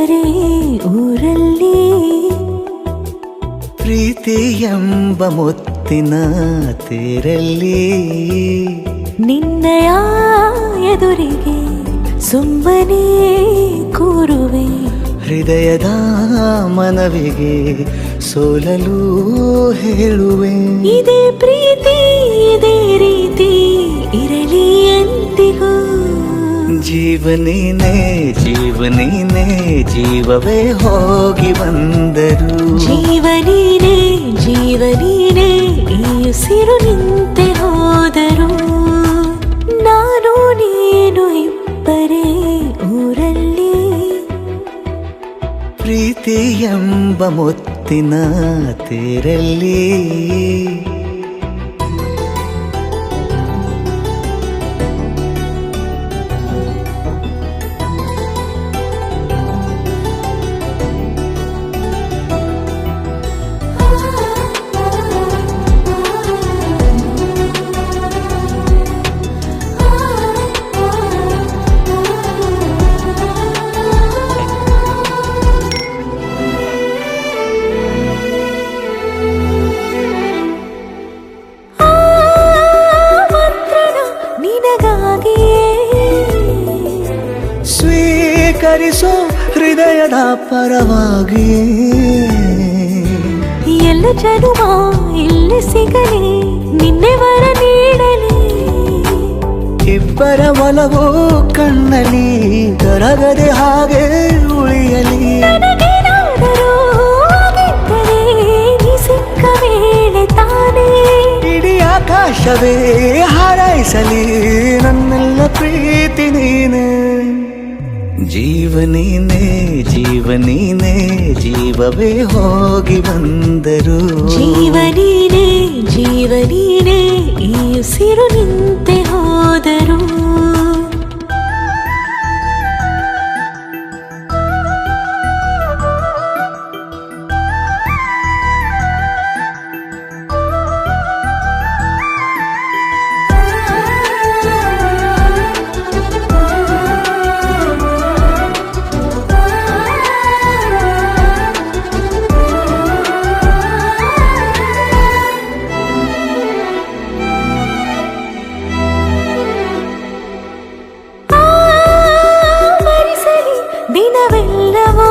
ಇಬ್ಬರೇ ಊರಲ್ಲಿ ಪ್ರೀತಿ ಎಂಬ ಮುತ್ತಿನ ತೇರಲ್ಲಿ ನಿನ್ನಯ ಎದುರಿಗೆ ಸುಮ್ಮನೆ ಕೂರುವೆ ಹೃದಯದ ಮನವಿಗೆ ಸೋಲಲು ಹೇಳುವೆ ಇದೇ ಪ್ರೀತಿ ಇದೇ ರೀತಿ ಇರಲಿ ಎಂದಿಗೂ ಜೀವನೇನೆ ಜೀವನೇನೆ ಜೀವವೇ ಹೋಗಿ ಬಂದರು ಜೀವನೀನೇ ಜೀವನೀನೇ ಈ ಉಸಿರು ನಿಂತೆ ಹೋದರು ನಾನು ನೀನು ಇಬ್ಬರೇ ಊರಲ್ಲಿ ಪ್ರೀತಿ ಎಂಬ ಮುತ್ತಿನ ತೇರಲ್ಲಿ ಸ್ವೀಕರಿಸೋ ಹೃದಯದ ಪರವಾಗಿ ಎಲ್ಲ ಜನುಮ ಇಲ್ಲಿ ಸಿಗಲಿ ನಿನ್ನೆ ವರ ನೀಡಲಿ ಇಬ್ಬರ ಒಲವು ಕಣ್ಣಲ್ಲಿ ಕರಗದೆ ಹಾಗೆ ಉಳಿಯಲಿ ನನಗೇನಾದರೂ ಆಗಿದ್ದರೆ ನೀ ಸಿಕ್ಕ ವೇಳೆ ತಾನೇ ಇಡೀ ಆಕಾಶವೇ ಹಾರೈಸಲಿ ನನ್ನೆಲ್ಲ ಪ್ರೀತಿ ನೀನೆ ಜೀವನೀನೇ ಜೀವನೀನೇ ಜೀವವೇ ಹೋಗಿ ಬಂದರು ಜೀವನೀನೇ ಜೀವನೀನೇ ಈ ಉಸಿರು ನಿಂತೆ ಹೋದರು ದಿನವೆಲ್ಲವೋ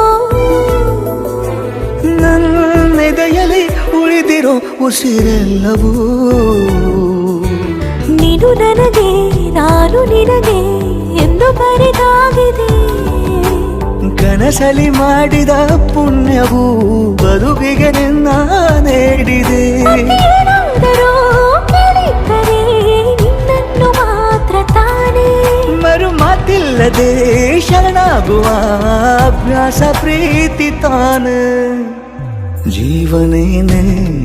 ನನ್ನೆದೆಯಲ್ಲಿ ಉಳಿದಿರೋ ಉಸಿರೆಲ್ಲವೂ ನೀನು ನನಗೆ ನಾನು ನಿನಗೆ ಎಂದು ಬರೆದಾಗಿದೆ ಕನಸಲಿ ಮಾಡಿದ ಪುಣ್ಯವು ಬದುಕಿಗೆ ನಿನ್ನ ನೀಡಿದೆ ಏನಾದರೂ ಕೇಳಿದ್ದರೆ ನಿನ್ನನ್ನು ಮಾತ್ರ ತಾನೇ ಮರು ಮಾತಿಲ್ಲದೆ ಶರಣಾಗುವ ಅಭ್ಯಾಸ ಪ್ರೀತಿ ತಾನು ಜೀವನೇನೆ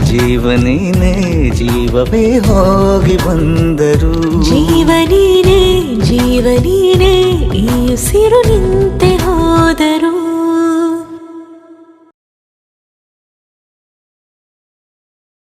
ಜೀವನೇನೆ ಜೀವವೇ ಹೋಗಿ ಬಂದರು ಜೀವನೀನೇ ಜೀವನೀನೇ ಈ ಉಸಿರು ನಿಂತೆ ಹೋದರು